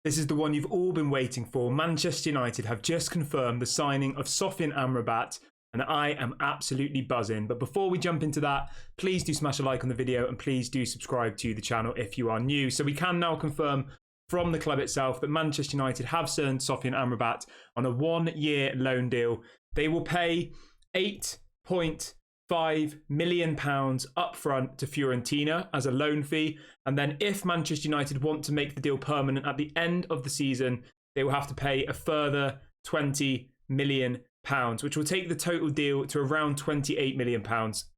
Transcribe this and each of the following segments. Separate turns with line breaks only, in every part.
This is the one you've all been waiting for. Manchester United have just confirmed the signing of Sofyan Amrabat, and I am absolutely buzzing. But before we jump into that, please do smash a like on the video and please do subscribe to the channel if you are new. So we can now confirm from the club itself that Manchester United have signed Sofyan Amrabat on a 1-year loan deal. They will pay £8.5 million up front to Fiorentina as a loan fee. And then if Manchester United want to make the deal permanent at the end of the season, they will have to pay a further £20 million, which will take the total deal to around £28 million.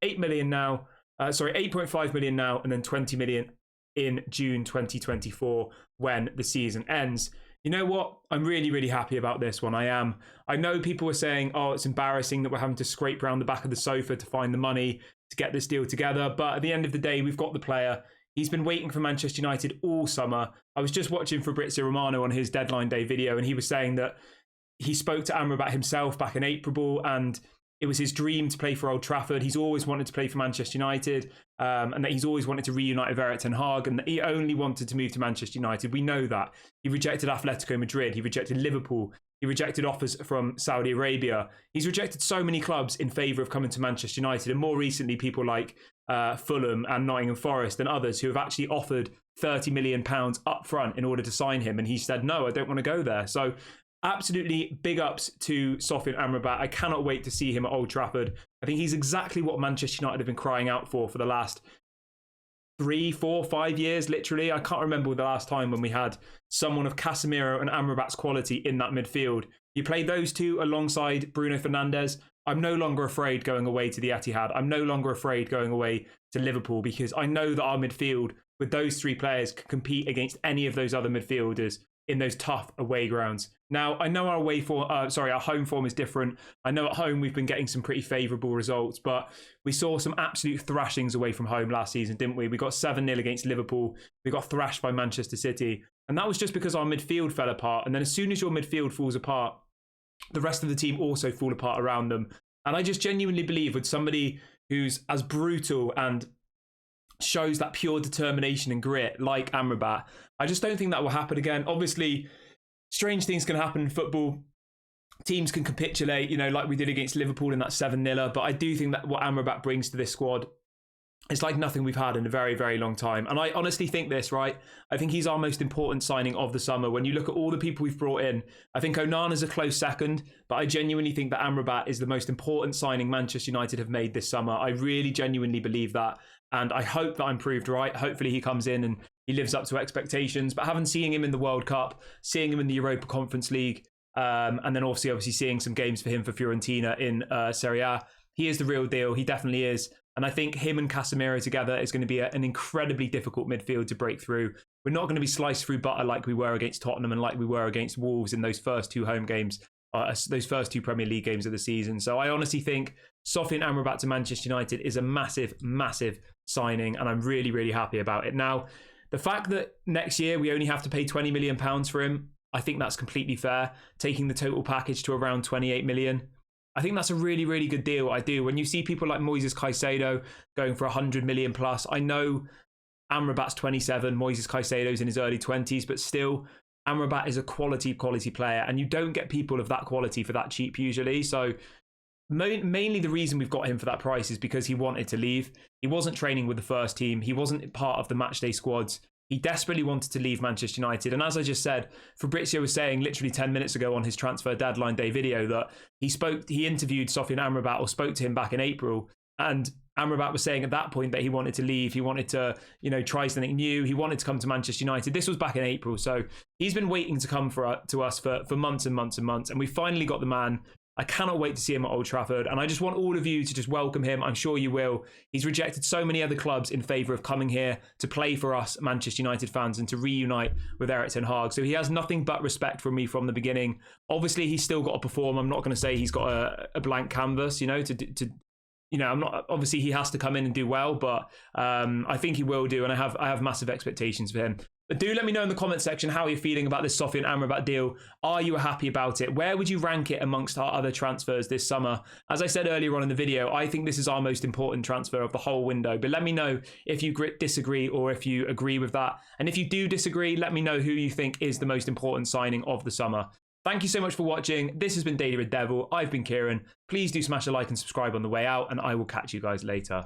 8 million now, 8.5 million now, and then 20 million in June 2024 when the season ends. You know what? I'm really, really happy about this one. I am. I know people were saying, oh, it's embarrassing that we're having to scrape around the back of the sofa to find the money to get this deal together. But at the end of the day, we've got the player. He's been waiting for Manchester United all summer. I was just watching Fabrizio Romano on his deadline day video, and he was saying that he spoke to Amrabat himself back in April, and it was his dream to play for Old Trafford. He's always wanted to play for Manchester United, and that he's always wanted to reunite with Erik ten Hag, and that he only wanted to move to Manchester United. We know that. He rejected Atletico Madrid. He rejected Liverpool. He rejected offers from Saudi Arabia. He's rejected so many clubs in favour of coming to Manchester United, and more recently people like Fulham and Nottingham Forest and others who have actually offered £30 million up front in order to sign him, and he said, no, I don't want to go there. So absolutely big ups to Sofyan Amrabat. I cannot wait to see him at Old Trafford. I think he's exactly what Manchester United have been crying out for the last 3, 4, 5 years, literally. I can't remember the last time when we had someone of Casemiro and Amrabat's quality in that midfield. You play those two alongside Bruno Fernandes. I'm no longer afraid going away to the Etihad. I'm no longer afraid going away to Liverpool, because I know that our midfield with those three players can compete against any of those other midfielders in those tough away grounds. Now, I know our home form is different. I know at home we've been getting some pretty favourable results, but we saw some absolute thrashings away from home last season, didn't we? We got 7-0 against Liverpool. We got thrashed by Manchester City. And that was just because our midfield fell apart. And then as soon as your midfield falls apart, the rest of the team also fall apart around them. And I just genuinely believe with somebody who's as brutal and shows that pure determination and grit like Amrabat, I just don't think that will happen again. Obviously, strange things can happen in football. Teams can capitulate, like we did against Liverpool in that 7-0. But I do think that what Amrabat brings to this squad is like nothing we've had in a very, very long time. And I honestly think this, right? I think he's our most important signing of the summer. When you look at all the people we've brought in, I think Onana's a close second, but I genuinely think that Amrabat is the most important signing Manchester United have made this summer. I really genuinely believe that. And I hope that I'm proved right. Hopefully he comes in and he lives up to expectations. But having seen him in the World Cup, seeing him in the Europa Conference League, and then obviously seeing some games for him for Fiorentina in Serie A, he is the real deal. He definitely is. And I think him and Casemiro together is going to be an incredibly difficult midfield to break through. We're not going to be sliced through butter like we were against Tottenham and like we were against Wolves in those first two home games, those first two Premier League games of the season. So I honestly think Sofyan Amrabat to Manchester United is a massive, massive signing, and I'm really, really happy about it. Now, the fact that next year we only have to pay £20 million for him, I think that's completely fair, taking the total package to around 28 million. I think that's a really, really good deal. I do. When you see people like Moises Caicedo going for 100 million plus, I know Amrabat's 27, Moises Caicedo's in his early 20s, but still, Amrabat is a quality player, and you don't get people of that quality for that cheap usually. So mainly the reason we've got him for that price is because he wanted to leave. He wasn't training with the first team. He wasn't part of the matchday squads. He desperately wanted to leave Manchester United. And as I just said, Fabrizio was saying literally 10 minutes ago on his transfer deadline day video that he interviewed Sofyan Amrabat, or spoke to him back in April. And Amrabat was saying at that point that he wanted to leave. He wanted to, try something new. He wanted to come to Manchester United. This was back in April. So he's been waiting to come to us for months and months and months. And we finally got the man. I cannot wait to see him at Old Trafford. And I just want all of you to just welcome him. I'm sure you will. He's rejected so many other clubs in favour of coming here to play for us Manchester United fans and to reunite with Erik ten Hag. So he has nothing but respect from me from the beginning. Obviously, he's still got to perform. I'm not going to say he's got a blank canvas, to I'm not, obviously he has to come in and do well, but I think he will do, and I have massive expectations for him. But do let me know in the comment section how you're feeling about this Sofyan Amrabat deal. Are you happy about it? Where would you rank it amongst our other transfers this summer? As I said earlier on in the video, I think this is our most important transfer of the whole window. But let me know if you disagree or if you agree with that. And if you do disagree, let me know who you think is the most important signing of the summer. Thank you so much for watching. This has been Daily Red Devil. I've been Kieran. Please do smash a like and subscribe on the way out, and I will catch you guys later.